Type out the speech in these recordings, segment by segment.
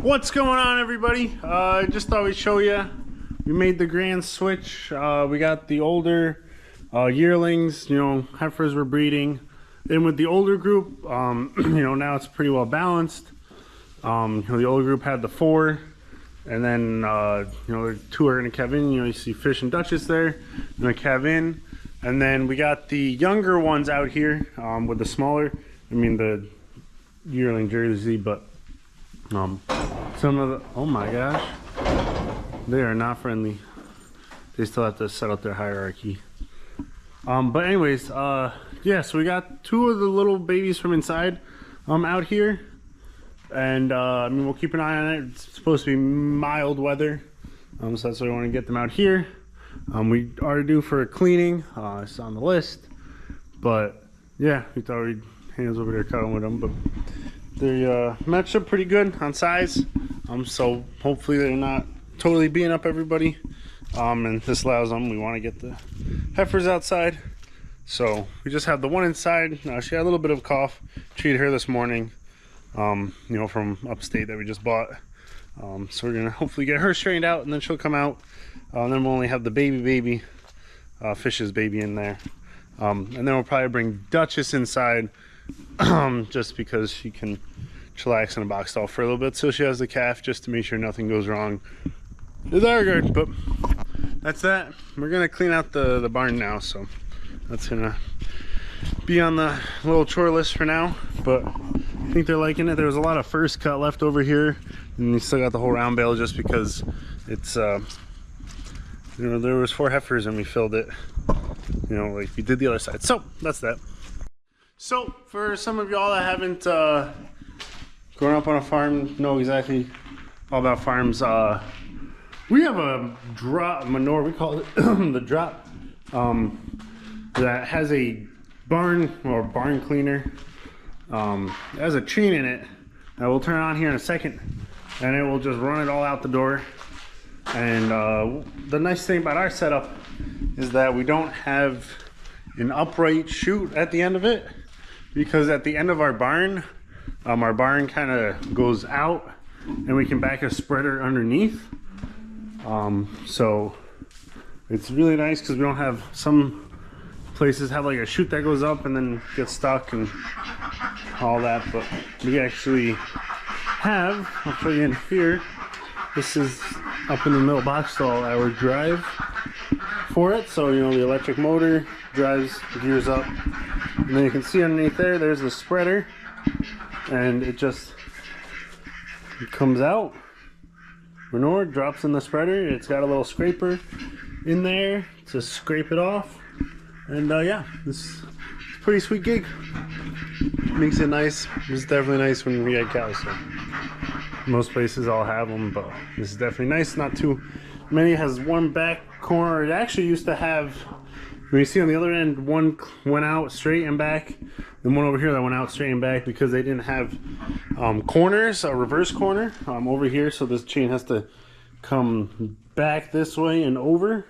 What's going on, everybody? Just thought we'd show you. We made the grand switch. We got the older yearlings, heifers were breeding. Then with the older group, now it's pretty well balanced. The older group had the 4, and then the 2 are gonna calve in. You see Fish and Duchess there, gonna calve in. And then we got the younger ones out here with the smaller, the yearling jersey, but some of the, oh my gosh, they are not friendly. They still have to set up their hierarchy. But anyways, yeah, so we got 2 of the little babies from inside out here, and we'll keep an eye on it. It's supposed to be mild weather, so that's why we want to get them out here. We are due for a cleaning. It's on the list, but yeah, we thought we'd hands over there cuddling with them, but they matched up pretty good on size, so hopefully they're not totally beating up everybody, and this allows them. We want to get the heifers outside, so we just have the one inside. She had a little bit of cough. Treated her this morning, from upstate that we just bought, so we're gonna hopefully get her straightened out, and then she'll come out, and then we'll only have the baby Fish's baby in there, and then we'll probably bring Duchess inside, just because she can chillax in a box stall for a little bit, so she has the calf, just to make sure nothing goes wrong with our guard. But that's that. We're gonna clean out the barn now, so that's gonna be on the little chore list for now. But I think they're liking it. There was a lot of first cut left over here, and we still got the whole round bale just because it's there was 4 heifers and we filled it, like we did the other side. So that's that. So for some of y'all that haven't grown up on a farm, know exactly all about farms, we have a drop manure, we call it the drop, that has a barn cleaner. It has a chain in it that we'll turn on here in a second, and it will just run it all out the door. And the nice thing about our setup is that we don't have an upright chute at the end of it, because at the end of our barn kind of goes out, and we can back a spreader underneath. So it's really nice because we don't have, some places have like a chute that goes up and then gets stuck and all that, but we actually have, I'll show you in here, this is up in the middle box stall, our drive for it. So the electric motor drives, gears up, and then you can see underneath there's the spreader, and it comes out, manure drops in the spreader. It's got a little scraper in there to scrape it off, and yeah, this is a pretty sweet gig. Makes it nice. It's definitely nice when we get cows, so most places all have them, but this is definitely nice. Not too many. It has one back corner. It actually used to have, when you see on the other end, one went out straight and back, and one over here that went out straight and back, because they didn't have corners, a reverse corner over here, so this chain has to come back this way and over.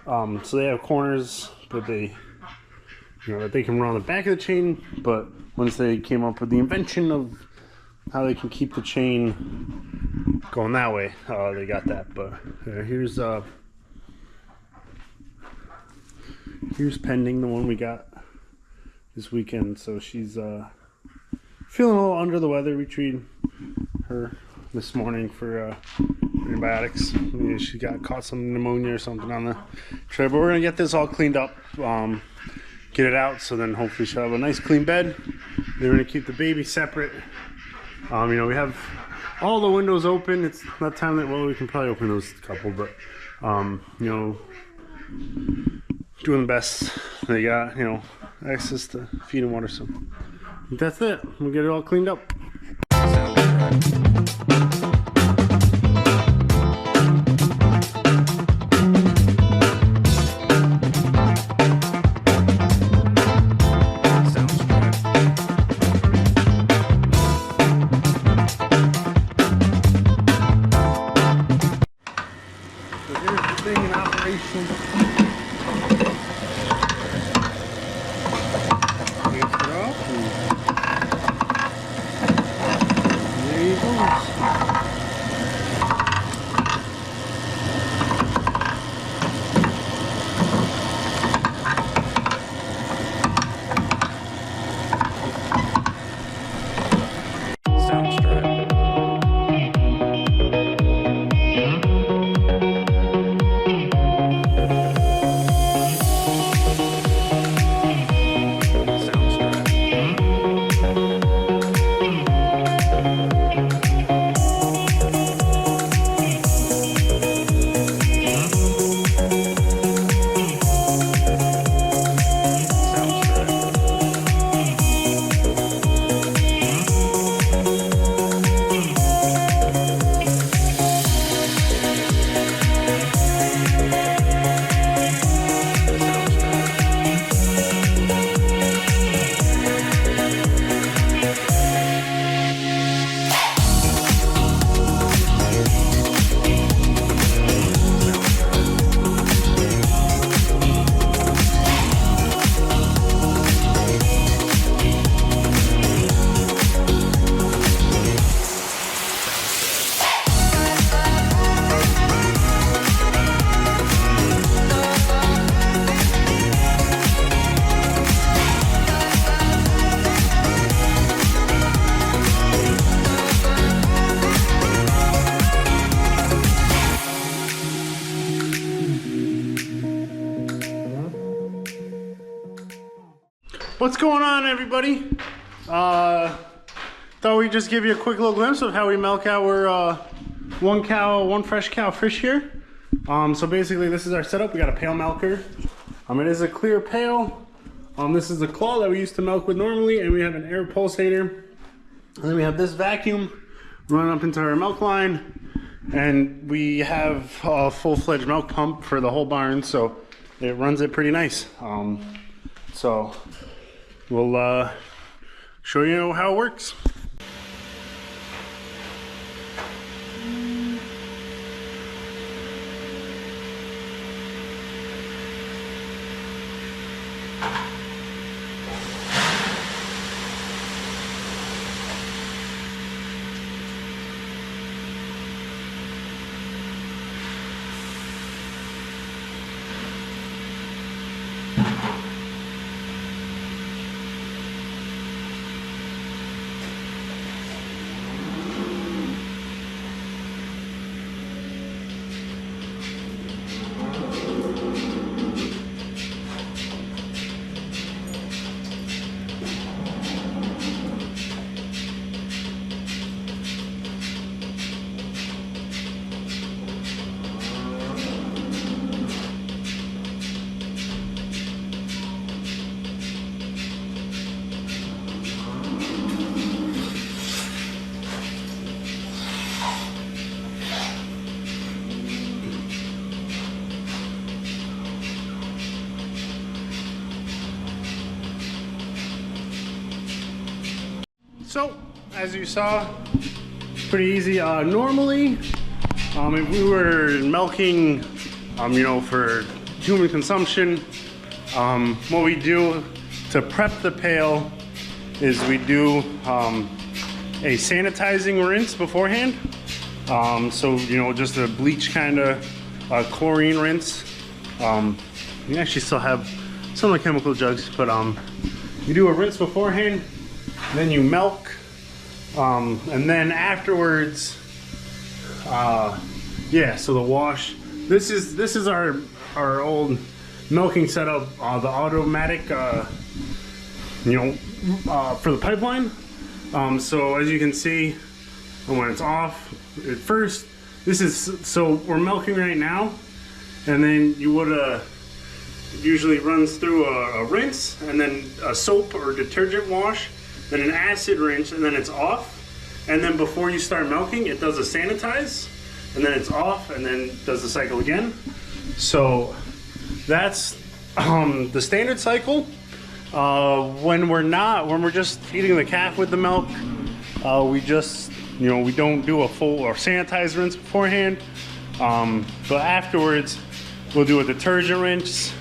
So they have corners, but they that they can run on the back of the chain. But once they came up with the invention of how they can keep the chain going that way, they got that. But here's Pending, the one we got this weekend. So she's feeling a little under the weather. We treated her this morning for antibiotics. She got caught some pneumonia or something on the trailer, but we're gonna get this all cleaned up, get it out, so then hopefully she'll have a nice clean bed. They're gonna keep the baby separate. We have all the windows open. It's that time that, well, we can probably open those couple, but doing the best they got, access to feed and water. So that's it. We'll get it all cleaned up. In operation. Takes it off. What's going on, everybody? Thought we'd just give you a quick little glimpse of how we milk our one fresh cow fish here. So basically this is our setup. We got a pail milker. It is a clear pail. This is the claw that we used to milk with normally, and we have an air pulsator. And then we have this vacuum running up into our milk line. And we have a full-fledged milk pump for the whole barn, so it runs it pretty nice. So we'll show you how it works. So, as you saw, pretty easy. Normally, if we were milking, you know, for human consumption, what we do to prep the pail is we do a sanitizing rinse beforehand. So, you know, just a bleach kind of chlorine rinse. We actually still have some of the chemical jugs, but you do a rinse beforehand. Then you milk, and then afterwards, yeah. So the wash. This is our old milking setup, the automatic, you know, for the pipeline. So as you can see, when it's off, at first, so we're milking right now, and then you would usually runs through a rinse, and then a soap or detergent wash. Then an acid rinse, and then it's off. And then before you start milking, it does a sanitize, and then it's off, and then does the cycle again. So that's the standard cycle. When we're just feeding the calf with the milk, we just, you know, we don't do a full or sanitized rinse beforehand. But afterwards, we'll do a detergent rinse.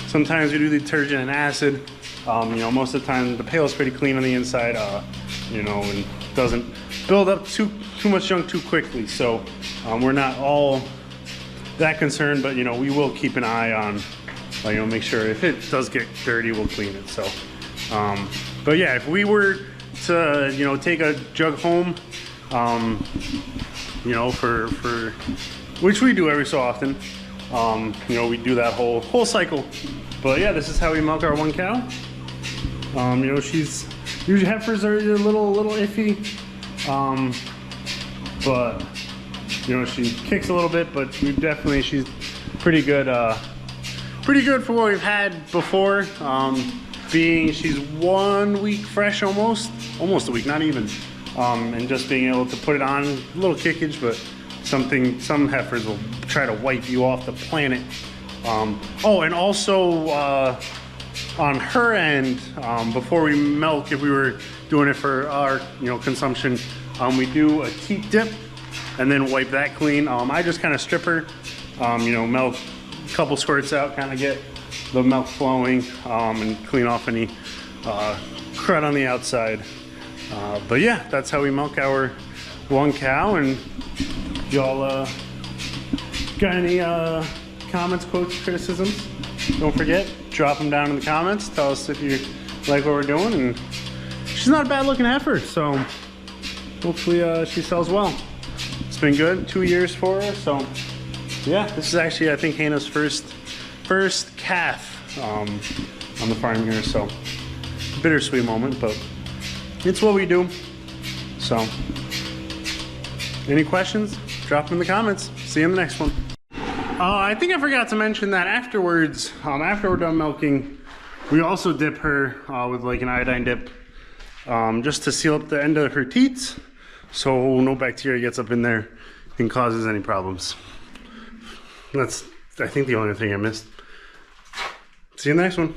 Sometimes we do the detergent and acid. You know, most of the time the pail is pretty clean on the inside, you know, and doesn't build up too much junk too quickly. So we're not all that concerned, but you know, we will keep an eye on, you know, make sure if it does get dirty, we'll clean it. So, but yeah, if we were to, you know, take a jug home, you know, for which we do every so often, you know, we do that whole cycle. But yeah, this is how we milk our one cow. You know, usually heifers are a little iffy, but you know, she kicks a little bit, but she's pretty good for what we've had before. Being she's 1 week fresh, almost a week, not even, and just being able to put it on, a little kickage, but some heifers will try to wipe you off the planet. Oh, and also on her end, before we milk, if we were doing it for our, you know, consumption, we do a teat dip and then wipe that clean. I just kind of strip her, you know, milk a couple squirts out, kind of get the milk flowing, and clean off any crud on the outside. But yeah, that's how we milk our one cow. And y'all got any comments, quotes, criticisms? Don't forget, drop them down in the comments. Tell us if you like what we're doing. And she's not a bad looking heifer, so hopefully she sells well. It's been good, 2 years for her. So yeah, this is actually, I think, Hannah's first calf on the farm here. So bittersweet moment, but it's what we do. So, any questions? Drop them in the comments. See you in the next one. I think I forgot to mention that afterwards, after we're done milking, we also dip her with like an iodine dip, just to seal up the end of her teats, so no bacteria gets up in there and causes any problems. That's, I think, the only thing I missed. See you in the next one.